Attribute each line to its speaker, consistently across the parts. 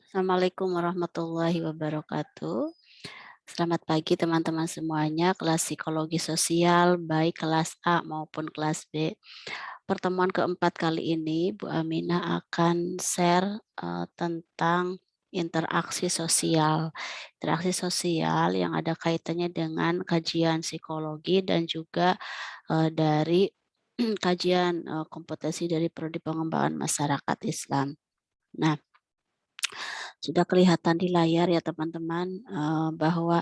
Speaker 1: Assalamualaikum warahmatullahi wabarakatuh. Selamat pagi teman-teman semuanya, kelas psikologi sosial baik kelas A maupun kelas B. Pertemuan keempat kali ini Bu Aminah akan share tentang interaksi sosial. Interaksi sosial yang ada kaitannya dengan kajian psikologi dan juga dari kajian kompetensi dari Prodi Pengembangan Masyarakat Islam. Nah, sudah kelihatan di layar ya teman-teman, bahwa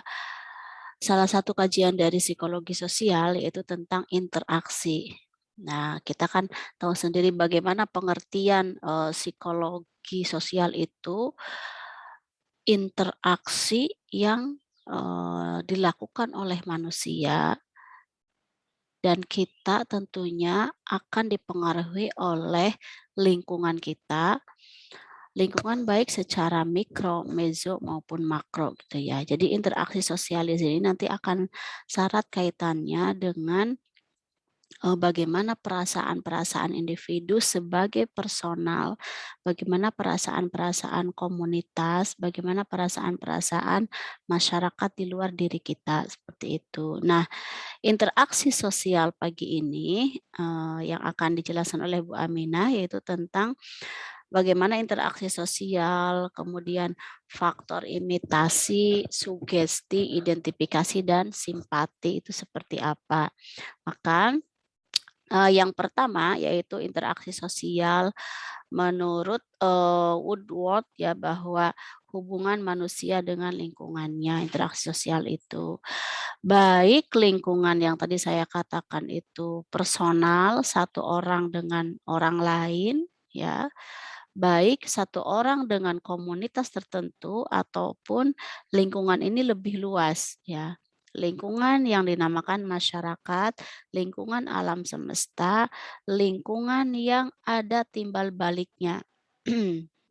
Speaker 1: salah satu kajian dari psikologi sosial yaitu tentang interaksi. Nah, kita kan tahu sendiri bagaimana pengertian, psikologi sosial itu interaksi yang, dilakukan oleh manusia dan kita tentunya akan dipengaruhi oleh lingkungan kita. Lingkungan baik secara mikro, meso, maupun makro gitu ya. Jadi interaksi sosial di sini nanti akan syarat kaitannya dengan bagaimana perasaan-perasaan individu sebagai personal, bagaimana perasaan-perasaan komunitas, bagaimana perasaan-perasaan masyarakat di luar diri kita, seperti itu. Nah, interaksi sosial pagi ini, yang akan dijelaskan oleh Bu Aminah yaitu tentang bagaimana interaksi sosial, kemudian faktor imitasi, sugesti, identifikasi, dan simpati itu seperti apa. Maka yang pertama yaitu interaksi sosial menurut, Woodward ya bahwa hubungan manusia dengan lingkungannya, interaksi sosial itu. Baik lingkungan yang tadi saya katakan itu personal, satu orang dengan orang lain ya, baik satu orang dengan komunitas tertentu ataupun lingkungan ini lebih luas ya. Lingkungan yang dinamakan masyarakat, lingkungan alam semesta, lingkungan yang ada timbal baliknya.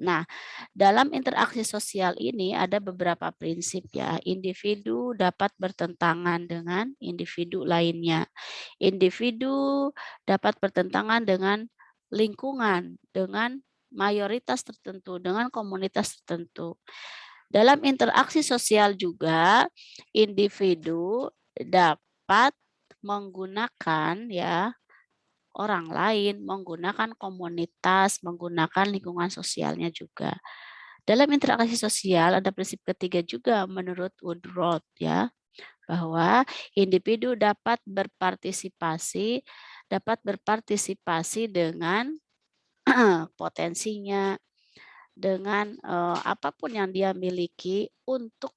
Speaker 1: Nah, dalam interaksi sosial ini ada beberapa prinsip ya. Individu dapat bertentangan dengan individu lainnya. Individu dapat bertentangan dengan lingkungan, dengan mayoritas tertentu, dengan komunitas tertentu. Dalam interaksi sosial juga individu dapat menggunakan ya orang lain, menggunakan komunitas, menggunakan lingkungan sosialnya juga. Dalam interaksi sosial ada prinsip ketiga juga menurut Woodward ya, bahwa individu dapat berpartisipasi dengan potensinya, dengan, apapun yang dia miliki untuk,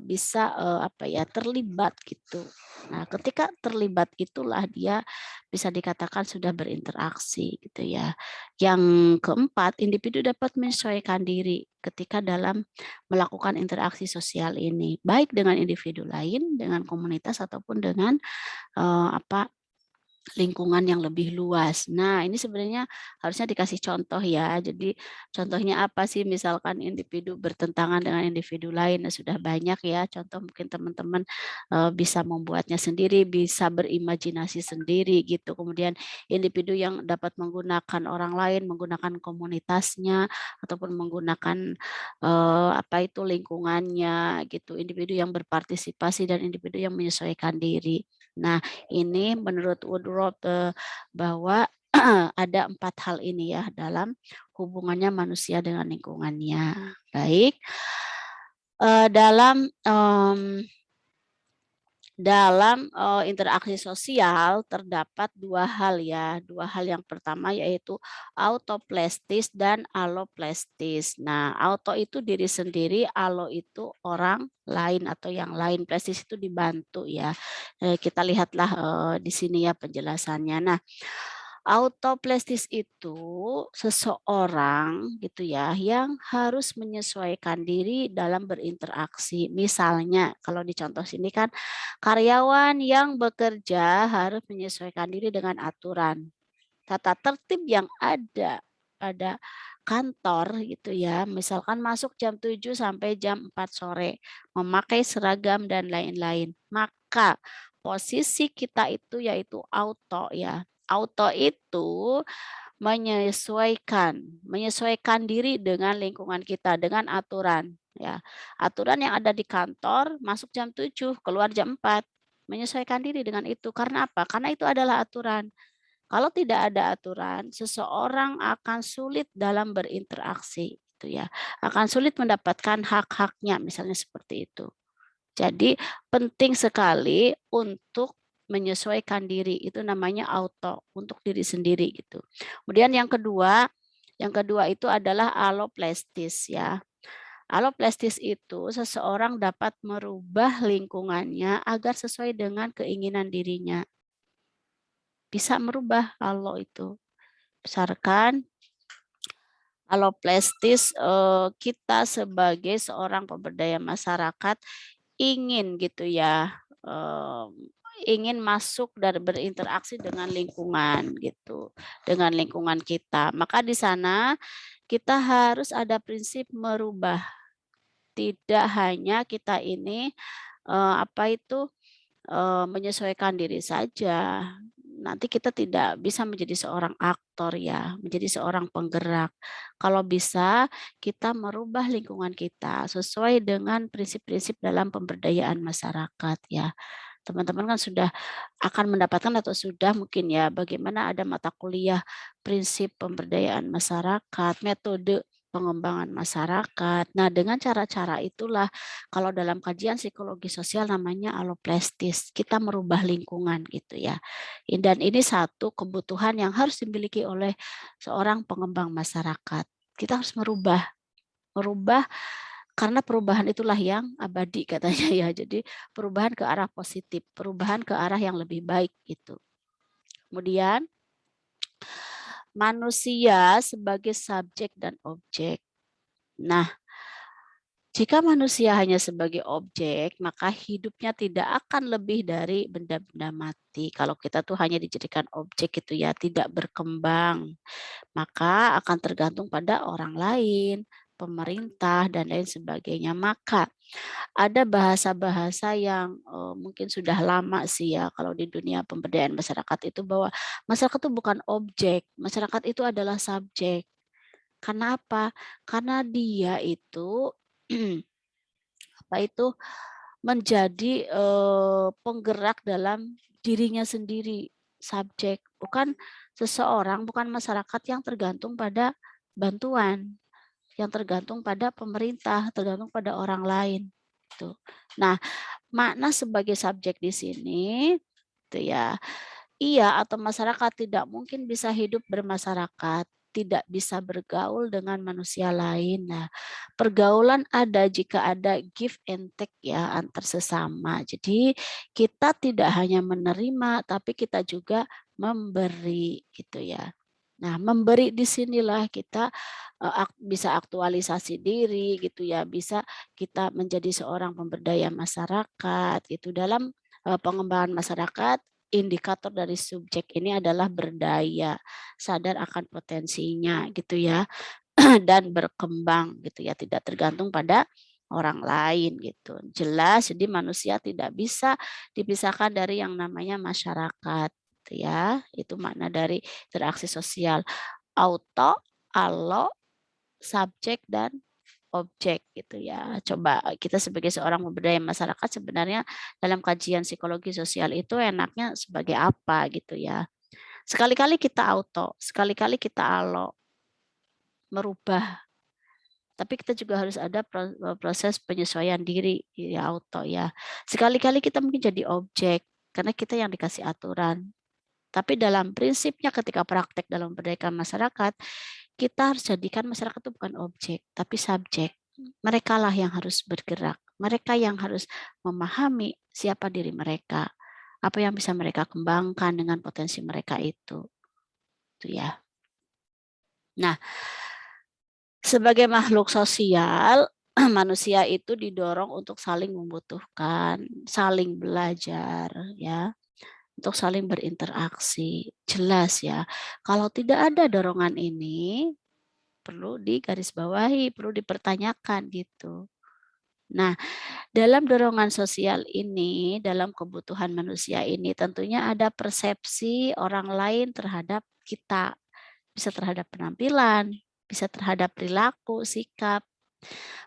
Speaker 1: bisa, apa ya, terlibat gitu. Nah, ketika terlibat itulah dia bisa dikatakan sudah berinteraksi gitu ya. Yang keempat, individu dapat menyesuaikan diri ketika dalam melakukan interaksi sosial ini, baik dengan individu lain, dengan komunitas ataupun dengan, apa lingkungan yang lebih luas. Nah, ini sebenarnya harusnya dikasih contoh ya. Jadi contohnya apa sih? Misalkan individu bertentangan dengan individu lain, nah, sudah banyak ya contoh mungkin teman-teman bisa membuatnya sendiri, bisa berimajinasi sendiri gitu. Kemudian individu yang dapat menggunakan orang lain, menggunakan komunitasnya ataupun menggunakan apa itu lingkungannya gitu. Individu yang berpartisipasi dan individu yang menyesuaikan diri. Nah, ini menurut Woodward, bahwa ada 4 hal ini ya dalam hubungannya manusia dengan lingkungannya. Baik, dalam interaksi sosial terdapat 2 hal ya, 2 hal yang pertama yaitu autoplestis dan alloplestis. Nah, auto itu diri sendiri, allo itu orang lain atau yang lain, plestis itu dibantu ya. Kita lihatlah, di sini ya penjelasannya. Nah, autoplestis itu seseorang gitu ya yang harus menyesuaikan diri dalam berinteraksi. Misalnya kalau di contoh sini kan karyawan yang bekerja harus menyesuaikan diri dengan aturan, tata tertib yang ada pada kantor gitu ya. Misalkan masuk jam 7 sampai jam 4 sore, memakai seragam dan lain-lain. Maka posisi kita itu yaitu auto ya. Auto itu menyesuaikan diri dengan lingkungan kita, dengan aturan, ya. Aturan yang ada di kantor, masuk jam 7, keluar jam 4, menyesuaikan diri dengan itu. Karena apa? Karena itu adalah aturan. Kalau tidak ada aturan, seseorang akan sulit dalam berinteraksi, itu ya. Akan sulit mendapatkan hak-haknya, misalnya seperti itu. Jadi penting sekali untuk menyesuaikan diri, itu namanya auto, untuk diri sendiri gitu. Kemudian yang kedua itu adalah aloplestis ya. Aloplestis itu seseorang dapat merubah lingkungannya agar sesuai dengan keinginan dirinya. Bisa merubah alo itu. Misalkan aloplestis kita sebagai seorang pemberdaya masyarakat ingin gitu ya, ingin masuk dan berinteraksi dengan lingkungan gitu, dengan lingkungan kita. Maka di sana kita harus ada prinsip merubah, tidak hanya kita ini, apa itu, menyesuaikan diri saja. Nanti kita tidak bisa menjadi seorang aktor ya, menjadi seorang penggerak. Kalau bisa kita merubah lingkungan kita sesuai dengan prinsip-prinsip dalam pemberdayaan masyarakat ya. Teman-teman kan sudah akan mendapatkan atau sudah mungkin ya bagaimana ada mata kuliah prinsip pemberdayaan masyarakat, metode pengembangan masyarakat. Nah, dengan cara-cara itulah kalau dalam kajian psikologi sosial namanya aloplestis, kita merubah lingkungan gitu ya. Dan ini satu kebutuhan yang harus dimiliki oleh seorang pengembang masyarakat. Kita harus merubah, merubah karena perubahan itulah yang abadi katanya ya. Jadi perubahan ke arah positif, perubahan ke arah yang lebih baik gitu. Kemudian manusia sebagai subjek dan objek. Nah, jika manusia hanya sebagai objek, maka hidupnya tidak akan lebih dari benda-benda mati. Kalau kita tuh hanya dijadikan objek itu ya, tidak berkembang, maka akan tergantung pada orang lain, pemerintah dan lain sebagainya. Maka ada bahasa-bahasa yang mungkin sudah lama sih ya kalau di dunia pemberdayaan masyarakat itu bahwa masyarakat itu bukan objek, masyarakat itu adalah subjek. Karena apa? Karena dia itu apa itu menjadi penggerak dalam dirinya sendiri, subjek, bukan seseorang, bukan masyarakat yang tergantung pada bantuan, yang tergantung pada pemerintah, tergantung pada orang lain, gitu. Nah, makna sebagai subjek di sini, itu ya, ia atau masyarakat tidak mungkin bisa hidup bermasyarakat, tidak bisa bergaul dengan manusia lain. Nah, pergaulan ada jika ada give and take ya antar sesama. Jadi kita tidak hanya menerima, tapi kita juga memberi gitu ya. Nah, memberi di sinilah kita bisa aktualisasi diri gitu ya, bisa kita menjadi seorang pemberdaya masyarakat gitu. Dalam pengembangan masyarakat, indikator dari subjek ini adalah berdaya, sadar akan potensinya gitu ya, dan berkembang gitu ya, tidak tergantung pada orang lain gitu. Jelas jadi manusia tidak bisa dipisahkan dari yang namanya masyarakat gitu ya. Itu makna dari interaksi sosial. Auto, alo, subjek dan objek gitu ya. Coba kita sebagai seorang pemberdaya masyarakat sebenarnya dalam kajian psikologi sosial itu enaknya sebagai apa gitu ya. Sekali-kali kita auto, sekali-kali kita alo, merubah. Tapi kita juga harus ada proses penyesuaian diri ya auto ya. Sekali-kali kita mungkin jadi objek karena kita yang dikasih aturan. Tapi dalam prinsipnya ketika praktek dalam pendidikan masyarakat, kita harus jadikan masyarakat itu bukan objek, tapi subjek. Mereka lah yang harus bergerak. Mereka yang harus memahami siapa diri mereka. Apa yang bisa mereka kembangkan dengan potensi mereka itu. Itu ya. Nah, sebagai makhluk sosial, manusia itu didorong untuk saling membutuhkan, saling belajar ya. Untuk saling berinteraksi. Jelas ya, kalau tidak ada dorongan ini, perlu digarisbawahi, perlu dipertanyakan gitu. Nah, dalam dorongan sosial ini, dalam kebutuhan manusia ini, tentunya ada persepsi orang lain terhadap kita. bisa terhadap penampilan, bisa terhadap perilaku, sikap,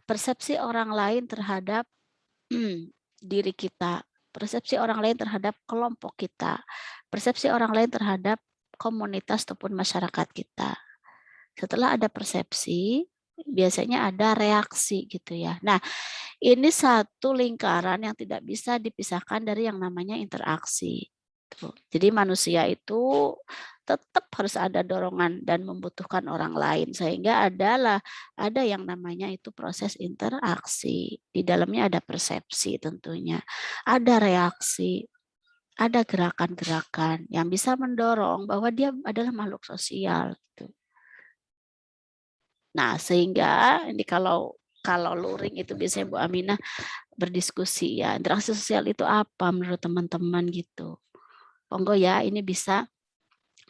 Speaker 1: persepsi orang lain terhadap diri kita, persepsi orang lain terhadap kelompok kita, persepsi orang lain terhadap komunitas ataupun masyarakat kita. Setelah ada persepsi, biasanya ada reaksi gitu ya. Nah, ini satu lingkaran yang tidak bisa dipisahkan dari yang namanya interaksi. Jadi manusia itu tetap harus ada dorongan dan membutuhkan orang lain, sehingga ada yang namanya itu proses interaksi. Di dalamnya ada persepsi tentunya, ada reaksi, ada gerakan-gerakan yang bisa mendorong bahwa dia adalah makhluk sosial gitu. Nah, sehingga ini kalau luring itu biasanya Bu Aminah berdiskusi ya, interaksi sosial itu apa menurut teman-teman gitu. Monggo ya, ini bisa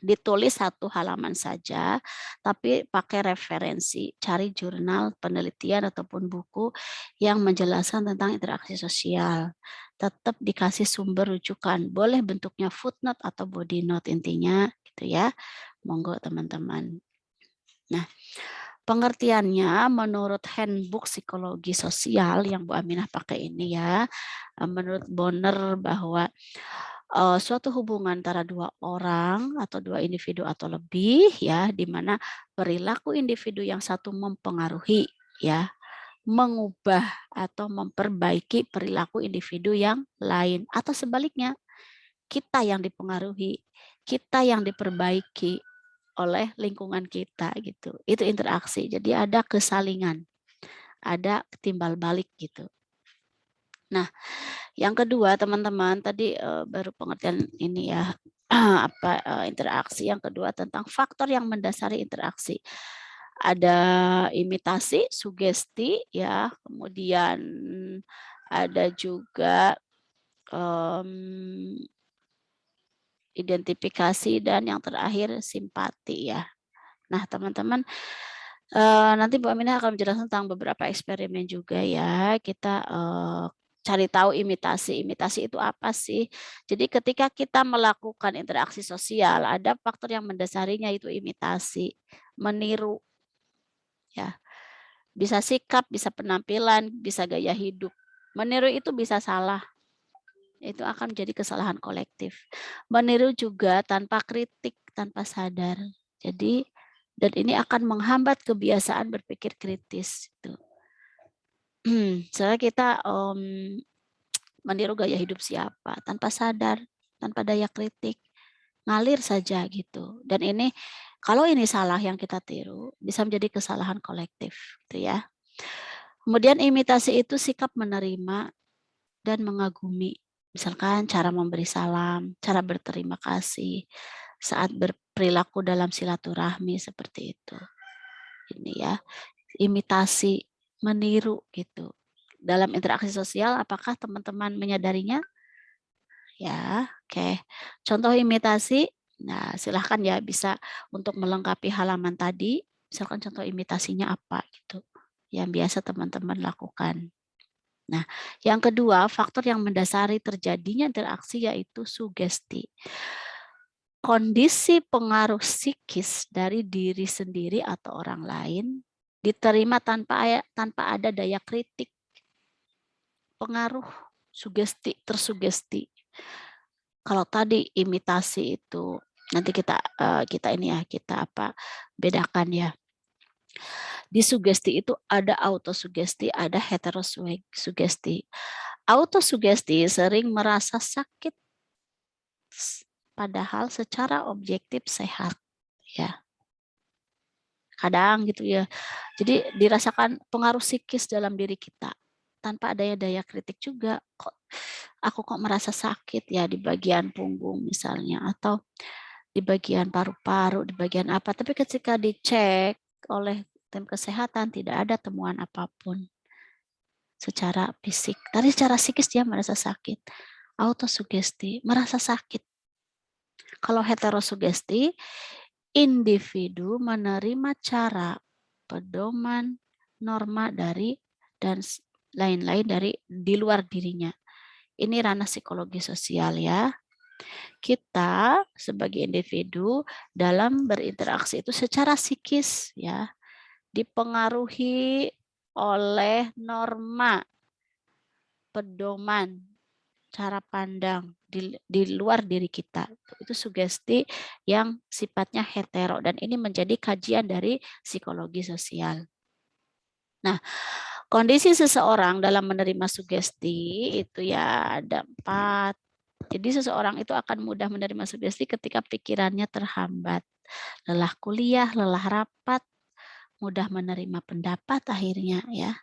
Speaker 1: ditulis 1 halaman saja, tapi pakai referensi, cari jurnal penelitian ataupun buku yang menjelaskan tentang interaksi sosial. Tetap dikasih sumber rujukan, boleh bentuknya footnote atau body note intinya gitu ya. Monggo teman-teman. Nah, pengertiannya menurut handbook psikologi sosial yang Bu Aminah pakai ini ya, menurut Bonner bahwa suatu hubungan antara 2 orang atau 2 individu atau lebih ya, di mana perilaku individu yang satu mempengaruhi ya, mengubah atau memperbaiki perilaku individu yang lain atau sebaliknya, kita yang dipengaruhi, kita yang diperbaiki oleh lingkungan kita gitu. Itu interaksi. Jadi ada kesalingan, ada timbal balik gitu. Nah, yang kedua teman-teman tadi baru pengertian ini ya interaksi. Yang kedua tentang faktor yang mendasari interaksi. Ada imitasi, sugesti ya, kemudian ada juga identifikasi dan yang terakhir simpati ya. Nah, teman-teman nanti Bu Aminah akan menjelaskan tentang beberapa eksperimen juga ya. Kita cari tahu imitasi. Imitasi itu apa sih? Jadi ketika kita melakukan interaksi sosial, ada faktor yang mendasarinya itu imitasi, meniru ya. Bisa sikap, bisa penampilan, bisa gaya hidup. Meniru itu bisa salah. Itu akan menjadi kesalahan kolektif. Meniru juga tanpa kritik, tanpa sadar. Jadi dan ini akan menghambat kebiasaan berpikir kritis. Soalnya kita meniru gaya hidup siapa tanpa sadar, tanpa daya kritik, ngalir saja gitu. Dan ini kalau ini salah yang kita tiru bisa menjadi kesalahan kolektif, gitu ya. Kemudian imitasi itu sikap menerima dan mengagumi. Misalkan cara memberi salam, cara berterima kasih saat berperilaku dalam silaturahmi seperti itu. Ini ya, imitasi, meniru gitu. Dalam interaksi sosial, apakah teman-teman menyadarinya? Ya, oke. Contoh imitasi, nah silahkan ya bisa untuk melengkapi halaman tadi, misalkan contoh imitasinya apa gitu, yang biasa teman-teman lakukan. Nah, yang kedua, faktor yang mendasari terjadinya interaksi yaitu sugesti. Kondisi pengaruh psikis dari diri sendiri atau orang lain diterima tanpa ada daya kritik, pengaruh, sugesti, tersugesti. Kalau tadi imitasi itu nanti kita ini ya kita bedakan ya. Di sugesti itu ada autosugesti, ada heterosugesti. Autosugesti sering merasa sakit padahal secara objektif sehat ya. Kadang gitu ya. Jadi dirasakan pengaruh psikis dalam diri kita tanpa adanya daya kritik juga. Aku kok merasa sakit ya di bagian punggung misalnya atau di bagian paru-paru, di bagian apa. Tapi ketika dicek oleh tim kesehatan tidak ada temuan apapun secara fisik. Tapi secara psikis dia merasa sakit. Autosugesti, merasa sakit. Kalau heterosugesti, individu menerima cara, pedoman, norma dari dan lain-lain dari di luar dirinya. Ini ranah psikologi sosial ya. Kita sebagai individu dalam berinteraksi itu secara psikis ya dipengaruhi oleh norma, pedoman, cara pandang di luar diri kita. Itu sugesti yang sifatnya hetero dan ini menjadi kajian dari psikologi sosial. Nah, kondisi seseorang dalam menerima sugesti itu ya ada 4. Jadi seseorang itu akan mudah menerima sugesti ketika pikirannya terhambat. Lelah kuliah, lelah rapat, mudah menerima pendapat akhirnya ya.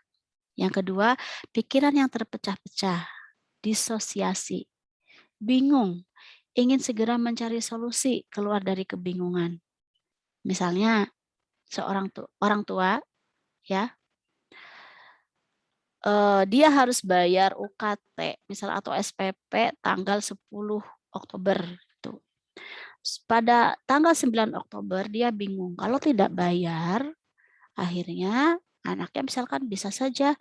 Speaker 1: Yang kedua, pikiran yang terpecah-pecah, disosiasi, bingung, ingin segera mencari solusi keluar dari kebingungan. Misalnya orang tua ya, dia harus bayar UKT misalnya atau SPP tanggal 10 Oktober itu. Pada tanggal 9 Oktober dia bingung kalau tidak bayar akhirnya anaknya misalkan bisa saja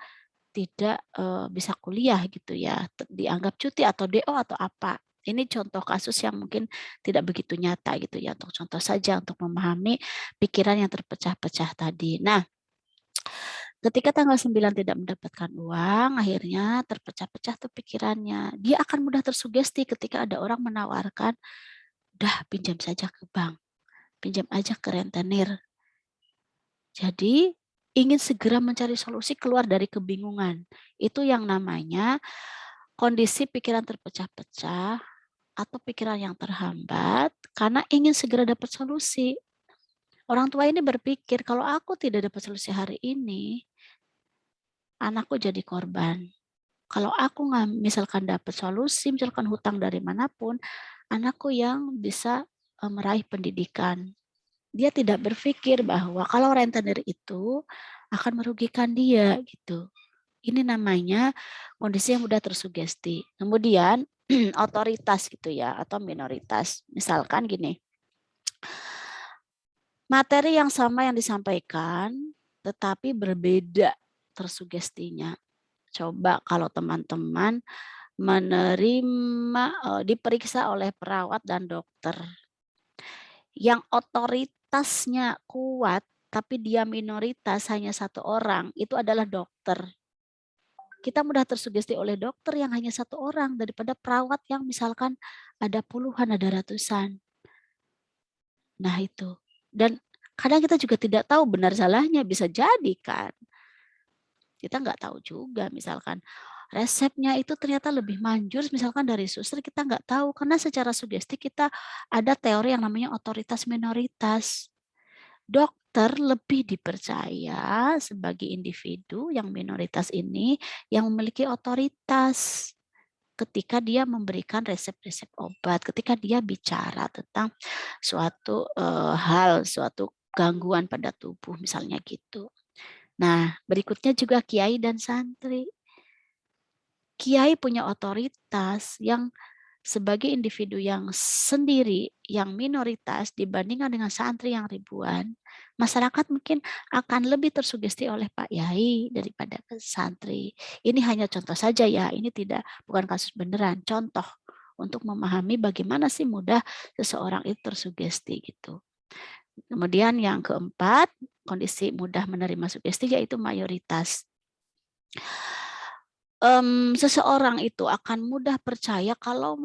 Speaker 1: tidak bisa kuliah gitu ya, dianggap cuti atau DO atau apa. Ini contoh kasus yang mungkin tidak begitu nyata gitu ya, untuk contoh saja untuk memahami pikiran yang terpecah-pecah tadi. Nah, ketika tanggal 9 tidak mendapatkan uang, akhirnya terpecah-pecah tuh pikirannya. Dia akan mudah tersugesti ketika ada orang menawarkan, "Udah pinjam saja ke bank, pinjam aja ke rentenir." Jadi ingin segera mencari solusi keluar dari kebingungan. Itu yang namanya kondisi pikiran terpecah-pecah atau pikiran yang terhambat karena ingin segera dapat solusi. Orang tua ini berpikir kalau aku tidak dapat solusi hari ini, anakku jadi korban. Kalau aku nggak misalkan dapat solusi, misalkan hutang dari manapun, anakku yang bisa meraih pendidikan. Dia tidak berpikir bahwa kalau rentenir itu akan merugikan dia gitu. Ini namanya kondisi yang mudah tersugesti. Kemudian otoritas gitu ya atau minoritas. Misalkan gini. Materi yang sama yang disampaikan tetapi berbeda tersugestinya. Coba kalau teman-teman menerima diperiksa oleh perawat dan dokter yang otoritasnya kuat tapi dia minoritas hanya 1 orang, itu adalah dokter. Kita mudah tersugesti oleh dokter yang hanya 1 orang daripada perawat yang misalkan ada puluhan, ada ratusan. Nah itu. Dan kadang kita juga tidak tahu benar salahnya, bisa jadi kan. Kita nggak tahu juga misalkan resepnya itu ternyata lebih manjur misalkan dari suster, kita nggak tahu karena secara sugesti kita ada teori yang namanya otoritas minoritas. Dokter lebih dipercaya sebagai individu yang minoritas ini yang memiliki otoritas ketika dia memberikan resep-resep obat, ketika dia bicara tentang suatu hal, suatu gangguan pada tubuh misalnya gitu. Nah, berikutnya juga kiai dan santri. Kiai punya otoritas yang sebagai individu yang sendiri, yang minoritas dibandingkan dengan santri yang ribuan, masyarakat mungkin akan lebih tersugesti oleh Pak Yai daripada ke santri. Ini hanya contoh saja ya, ini bukan kasus beneran, contoh untuk memahami bagaimana sih mudah seseorang itu tersugesti gitu. Kemudian yang keempat, kondisi mudah menerima sugesti yaitu mayoritas. Seseorang itu akan mudah percaya kalau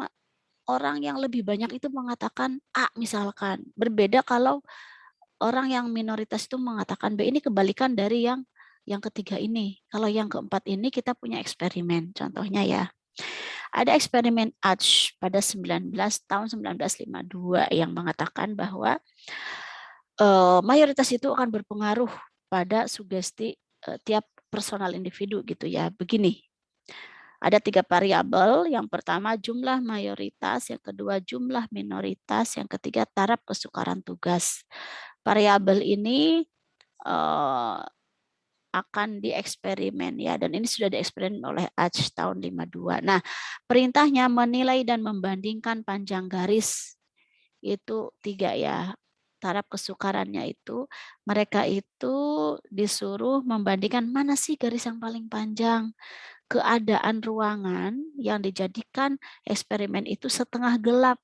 Speaker 1: orang yang lebih banyak itu mengatakan A misalkan. Berbeda kalau orang yang minoritas itu mengatakan B. Ini kebalikan dari yang ketiga ini. Kalau yang keempat ini kita punya eksperimen. Contohnya ya. Ada eksperimen Asch pada tahun 1952 yang mengatakan bahwa mayoritas itu akan berpengaruh pada sugesti tiap personal individu gitu ya. Begini, ada 3 variabel, yang pertama jumlah mayoritas, yang kedua jumlah minoritas, yang ketiga taraf kesukaran tugas. Variabel ini akan dieksperimen ya, dan ini sudah dieksperimen oleh Asch tahun 52. Nah, perintahnya menilai dan membandingkan panjang garis itu 3 ya. Taraf kesukarannya itu mereka itu disuruh membandingkan mana sih garis yang paling panjang. keadaan ruangan yang dijadikan eksperimen itu setengah gelap.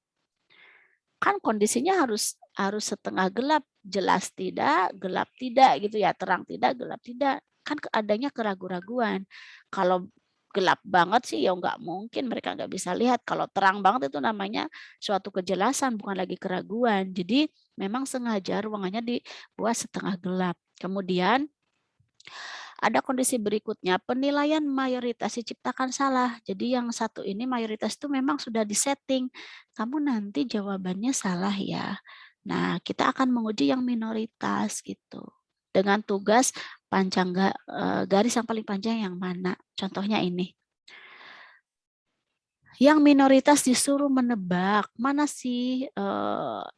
Speaker 1: Kan kondisinya harus setengah gelap, jelas tidak, gelap tidak gitu ya, terang tidak, gelap tidak. Kan adanya keraguan-raguan. Kalau gelap banget sih ya nggak mungkin mereka nggak bisa lihat. Kalau terang banget itu namanya suatu kejelasan, bukan lagi keraguan. Jadi memang sengaja ruangannya dibuat setengah gelap. Kemudian ada kondisi berikutnya, penilaian mayoritas diciptakan salah. Jadi yang satu ini mayoritas itu memang sudah disetting. Kamu nanti jawabannya salah ya. Nah, kita akan menguji yang minoritas gitu. Dengan tugas panjang garis yang paling panjang yang mana? Contohnya ini. Yang minoritas disuruh menebak mana sih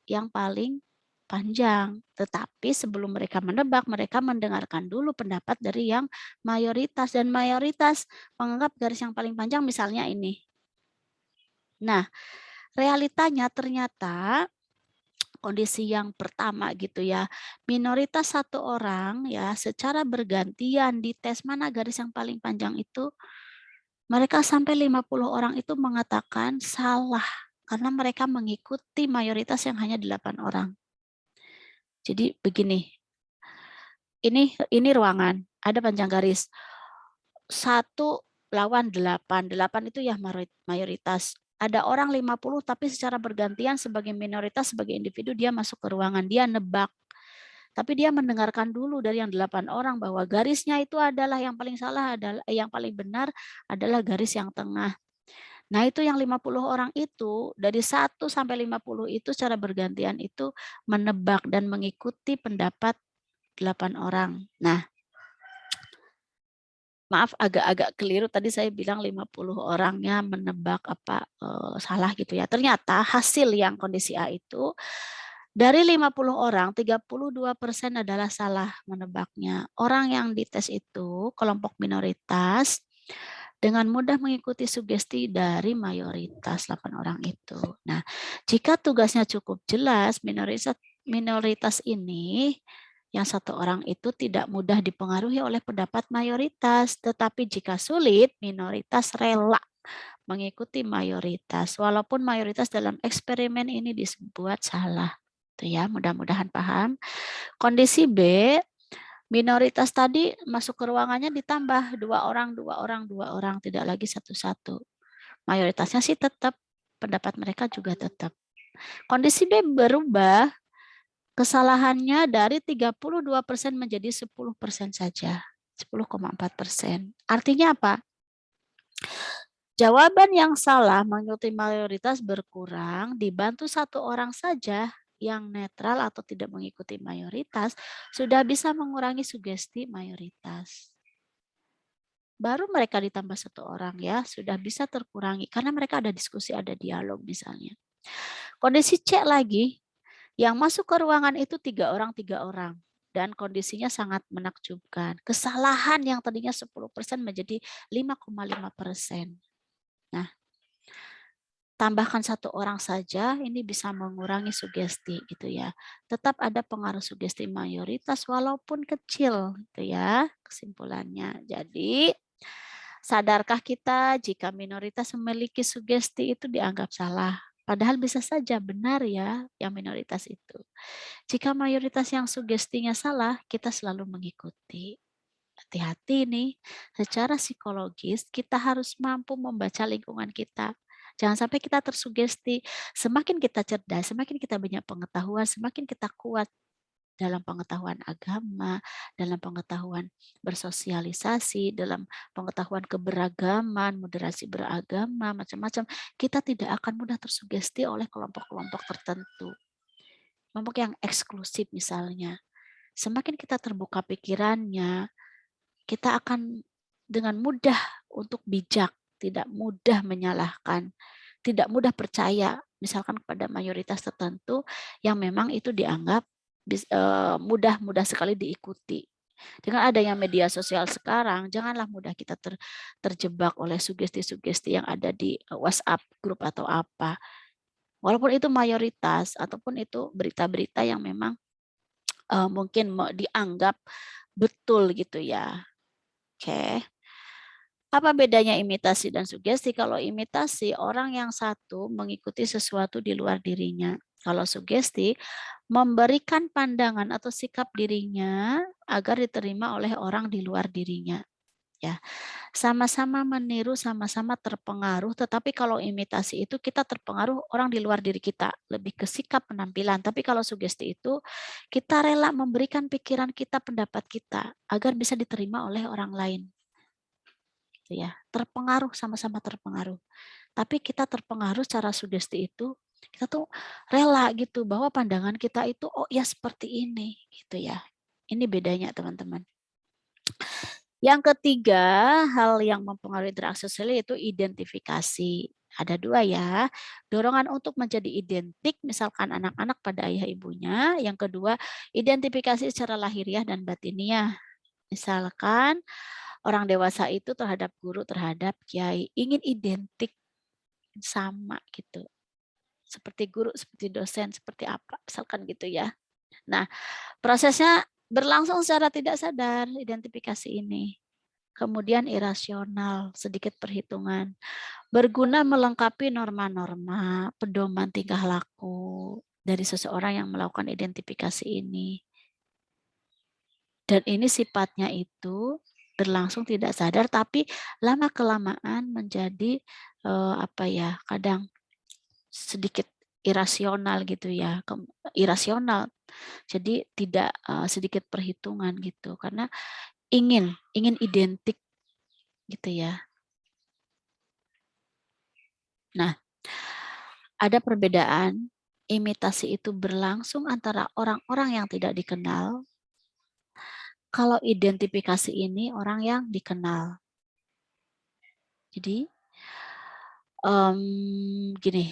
Speaker 1: yang paling panjang. Tetapi sebelum mereka menebak, mereka mendengarkan dulu pendapat dari yang mayoritas. Dan mayoritas menganggap garis yang paling panjang misalnya ini. Nah, realitanya ternyata kondisi yang pertama gitu ya. Minoritas satu orang ya secara bergantian di tes mana garis yang paling panjang itu, mereka sampai 50 orang itu mengatakan salah karena mereka mengikuti mayoritas yang hanya 8 orang. Jadi begini, ini ruangan, ada panjang garis. 1 lawan 8, 8 itu ya mayoritas. Ada orang 50 tapi secara bergantian sebagai minoritas, sebagai individu dia masuk ke ruangan, dia nebak. Tapi dia mendengarkan dulu dari yang 8 orang bahwa garisnya itu adalah yang paling salah, adalah yang paling benar adalah garis yang tengah. Nah, itu yang 50 orang itu, dari 1 sampai 50 itu secara bergantian itu menebak dan mengikuti pendapat 8 orang. Nah, maaf agak-agak keliru tadi saya bilang 50 orangnya menebak salah gitu ya. Ternyata hasil yang kondisi A itu dari 50 orang, 32% adalah salah menebaknya. Orang yang dites itu kelompok minoritas dengan mudah mengikuti sugesti dari mayoritas 8 orang itu. Nah, jika tugasnya cukup jelas, minoritas ini yang satu orang itu tidak mudah dipengaruhi oleh pendapat mayoritas, tetapi jika sulit, minoritas rela mengikuti mayoritas, walaupun mayoritas dalam eksperimen ini dibuat salah. Itu ya, mudah-mudahan paham. Kondisi B, minoritas tadi masuk ke ruangannya ditambah 2 orang, 2 orang, 2 orang, tidak lagi satu-satu. Mayoritasnya sih tetap, pendapat mereka juga tetap. Kondisi B berubah, kesalahannya dari 32% menjadi 10% saja. 10,4%. Artinya apa? Jawaban yang salah mengikuti mayoritas berkurang, dibantu satu orang saja yang netral atau tidak mengikuti mayoritas, sudah bisa mengurangi sugesti mayoritas. Baru mereka ditambah satu orang ya, sudah bisa terkurangi karena mereka ada diskusi, ada dialog misalnya. Kondisi C lagi, yang masuk ke ruangan itu 3 orang, 3 orang. Dan kondisinya sangat menakjubkan. Kesalahan yang tadinya 10% menjadi 5,5%. Nah, tambahkan satu orang saja, ini bisa mengurangi sugesti gitu ya. Tetap ada pengaruh sugesti mayoritas walaupun kecil gitu ya kesimpulannya. Jadi sadarkah kita jika minoritas memiliki sugesti itu dianggap salah? Padahal bisa saja benar ya yang minoritas itu. Jika mayoritas yang sugestinya salah, kita selalu mengikuti. Hati-hati nih, secara psikologis kita harus mampu membaca lingkungan kita. Jangan sampai kita tersugesti. Semakin kita cerdas, semakin kita banyak pengetahuan, semakin kita kuat dalam pengetahuan agama, dalam pengetahuan bersosialisasi, dalam pengetahuan keberagaman, moderasi beragama, macam-macam. Kita tidak akan mudah tersugesti oleh kelompok-kelompok tertentu. Kelompok yang eksklusif misalnya. Semakin kita terbuka pikirannya, kita akan dengan mudah untuk bijak, tidak mudah menyalahkan, tidak mudah percaya misalkan kepada mayoritas tertentu yang memang itu dianggap mudah sekali diikuti. Dengan adanya media sosial sekarang, janganlah mudah kita terjebak oleh sugesti-sugesti yang ada di WhatsApp grup atau apa. Walaupun itu mayoritas ataupun itu berita-berita yang memang mungkin dianggap betul gitu ya. Oke. Apa bedanya imitasi dan sugesti? Kalau imitasi, orang yang satu mengikuti sesuatu di luar dirinya. Kalau sugesti, memberikan pandangan atau sikap dirinya agar diterima oleh orang di luar dirinya. Ya, sama-sama meniru, sama-sama terpengaruh. Tetapi kalau imitasi itu kita terpengaruh orang di luar diri kita, lebih ke sikap penampilan. Tapi kalau sugesti itu kita rela memberikan pikiran kita, pendapat kita agar bisa diterima oleh orang lain. Ya, terpengaruh, sama-sama terpengaruh. Tapi kita terpengaruh secara sugesti itu kita tuh rela gitu bahwa pandangan kita itu oh ya seperti ini gitu ya. Ini bedanya teman-teman. Yang ketiga, hal yang mempengaruhi interaksi sosial yaitu identifikasi. Ada dua ya, dorongan untuk menjadi identik, misalkan anak-anak pada ayah ibunya. Yang kedua, identifikasi secara lahiriah dan batiniah. Misalkan orang dewasa itu terhadap guru, terhadap kiai, ingin identik sama gitu. Seperti guru, seperti dosen, seperti apa, misalkan gitu ya. Nah, prosesnya berlangsung secara tidak sadar, identifikasi ini. Kemudian irasional, sedikit perhitungan. Berguna melengkapi norma-norma, pedoman tingkah laku dari seseorang yang melakukan identifikasi ini. Dan ini sifatnya itu berlangsung tidak sadar, tapi lama-kelamaan menjadi kadang sedikit irasional gitu ya, irasional. Jadi tidak sedikit perhitungan gitu, karena ingin identik gitu ya. Nah, ada perbedaan. Imitasi itu berlangsung antara orang-orang yang tidak dikenal. Kalau identifikasi ini orang yang dikenal. Jadi gini,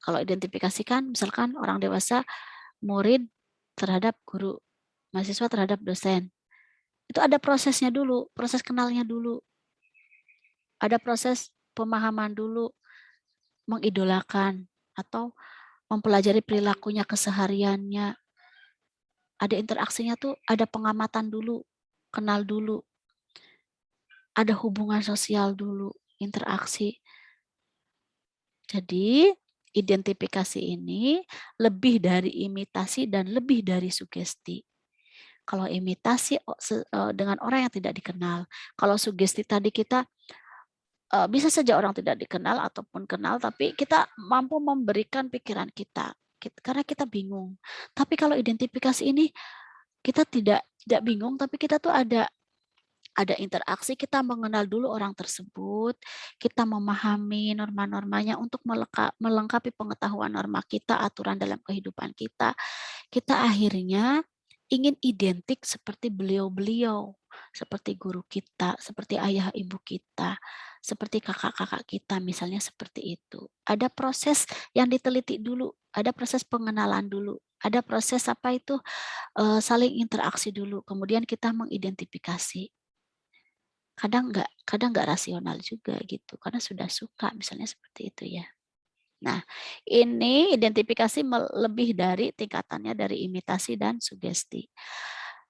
Speaker 1: kalau identifikasi kan misalkan orang dewasa, murid terhadap guru, mahasiswa terhadap dosen. Itu ada prosesnya dulu, proses kenalnya dulu. Ada proses pemahaman dulu, mengidolakan atau mempelajari perilakunya, kesehariannya. Ada interaksinya tuh, ada pengamatan dulu, kenal dulu. Ada hubungan sosial dulu, interaksi. Jadi, identifikasi ini lebih dari imitasi dan lebih dari sugesti. Kalau imitasi dengan orang yang tidak dikenal. Kalau sugesti tadi kita bisa saja orang tidak dikenal ataupun kenal, tapi kita mampu memberikan pikiran kita karena kita bingung. Tapi kalau identifikasi ini kita tidak bingung, tapi kita tuh ada interaksi, kita mengenal dulu orang tersebut, kita memahami norma-normanya untuk melengkapi pengetahuan norma kita, aturan dalam kehidupan kita. Kita akhirnya ingin identik seperti beliau-beliau, seperti guru kita, seperti ayah ibu kita, seperti kakak-kakak kita, misalnya seperti itu. Ada proses yang diteliti dulu, ada proses pengenalan dulu, ada proses saling interaksi dulu, kemudian kita mengidentifikasi. Kadang nggak rasional juga gitu, karena sudah suka, misalnya seperti itu ya. Nah, ini identifikasi lebih dari tingkatannya dari imitasi dan sugesti.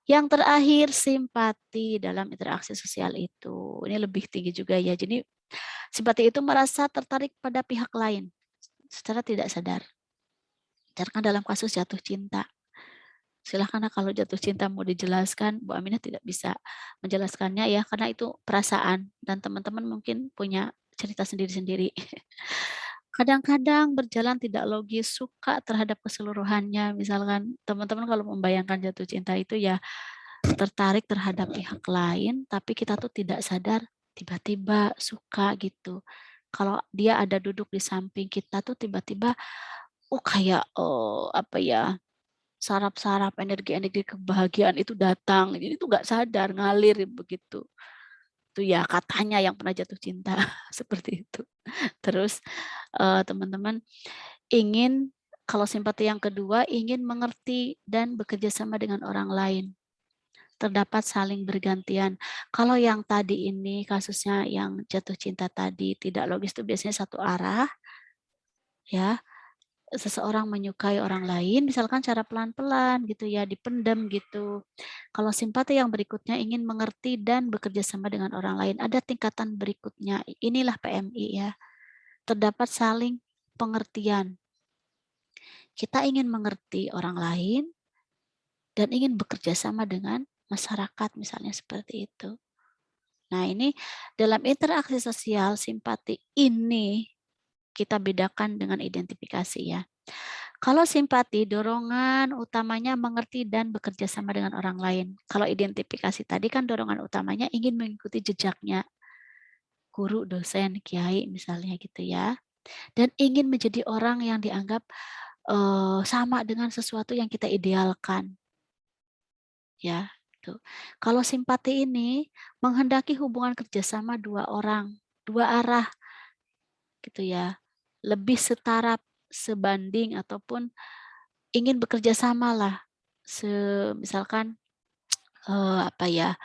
Speaker 1: Yang terakhir, simpati dalam interaksi sosial itu. Ini lebih tinggi juga ya. Jadi, simpati itu merasa tertarik pada pihak lain secara tidak sadar. Misalkan dalam kasus jatuh cinta. Silahkan kalau jatuh cinta mau dijelaskan, Bu Aminah tidak bisa menjelaskannya ya, karena itu perasaan. Dan teman-teman mungkin punya cerita sendiri-sendiri. Kadang-kadang berjalan tidak logis, suka terhadap keseluruhannya. Misalkan teman-teman kalau membayangkan jatuh cinta itu ya tertarik terhadap pihak lain, tapi kita tuh tidak sadar tiba-tiba suka gitu. Kalau dia ada duduk di samping kita tuh tiba-tiba, kayak saraf-saraf energi-energi kebahagiaan itu datang. Jadi itu nggak sadar, ngalir begitu. Itu ya katanya yang pernah jatuh cinta seperti itu. Terus teman-teman ingin, kalau simpati yang kedua, ingin mengerti dan bekerja sama dengan orang lain. Terdapat saling bergantian. Kalau yang tadi ini kasusnya yang jatuh cinta tadi tidak logis itu biasanya satu arah, ya. seseorang menyukai orang lain, misalkan cara pelan-pelan gitu ya, dipendam gitu. Kalau simpati yang berikutnya ingin mengerti dan bekerja sama dengan orang lain, ada tingkatan berikutnya. Inilah PMI ya. Terdapat saling pengertian. Kita ingin mengerti orang lain dan ingin bekerja sama dengan masyarakat misalnya seperti itu. Nah, ini dalam interaksi sosial simpati ini kita bedakan dengan identifikasi ya. Kalau simpati, dorongan utamanya mengerti dan bekerja sama dengan orang lain. Kalau identifikasi tadi kan dorongan utamanya ingin mengikuti jejaknya guru, dosen, kiai misalnya gitu ya. Dan ingin menjadi orang yang dianggap sama dengan sesuatu yang kita idealkan. Ya, gitu. Kalau simpati ini menghendaki hubungan kerjasama dua orang, dua arah gitu ya. Lebih setara, sebanding ataupun ingin bekerja sama lah. Misalkan apa ya,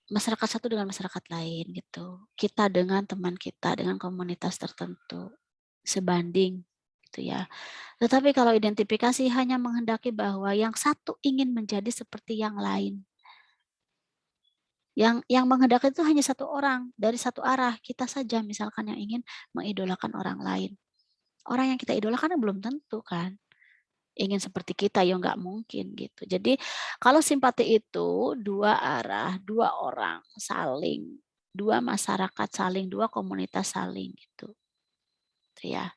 Speaker 1: masyarakat satu dengan masyarakat lain gitu. Kita dengan teman kita, dengan komunitas tertentu sebanding gitu ya. Tetapi kalau identifikasi hanya menghendaki bahwa yang satu ingin menjadi seperti yang lain. Yang menghendaki itu hanya satu orang dari satu arah, kita saja misalkan yang ingin mengidolakan orang lain. Orang yang kita idolakan belum tentu kan ingin seperti kita, ya nggak mungkin gitu. Jadi kalau simpati itu dua arah, dua orang saling, dua masyarakat saling, dua komunitas saling gitu. Ya.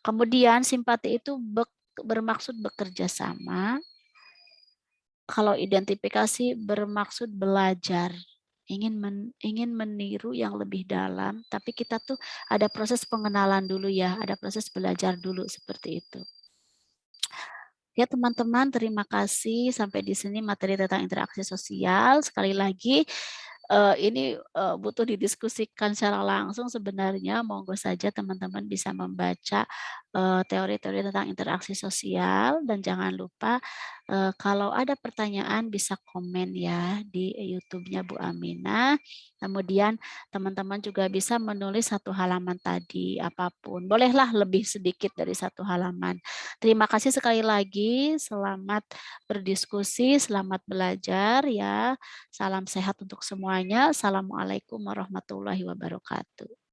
Speaker 1: Kemudian simpati itu bermaksud bekerja sama. Kalau identifikasi bermaksud belajar, ingin meniru yang lebih dalam, tapi kita tuh ada proses pengenalan dulu ya, ada proses belajar dulu seperti itu. Ya teman-teman, terima kasih sampai di sini materi tentang interaksi sosial. Sekali lagi ini butuh didiskusikan secara langsung sebenarnya. Monggo saja teman-teman bisa membaca teori-teori tentang interaksi sosial dan jangan lupa kalau ada pertanyaan bisa komen ya di YouTube-nya Bu Aminah. Kemudian teman-teman juga bisa menulis satu halaman tadi apapun. Bolehlah lebih sedikit dari satu halaman. Terima kasih sekali lagi. Selamat berdiskusi, selamat belajar ya. Salam sehat untuk semuanya. Assalamualaikum warahmatullahi wabarakatuh.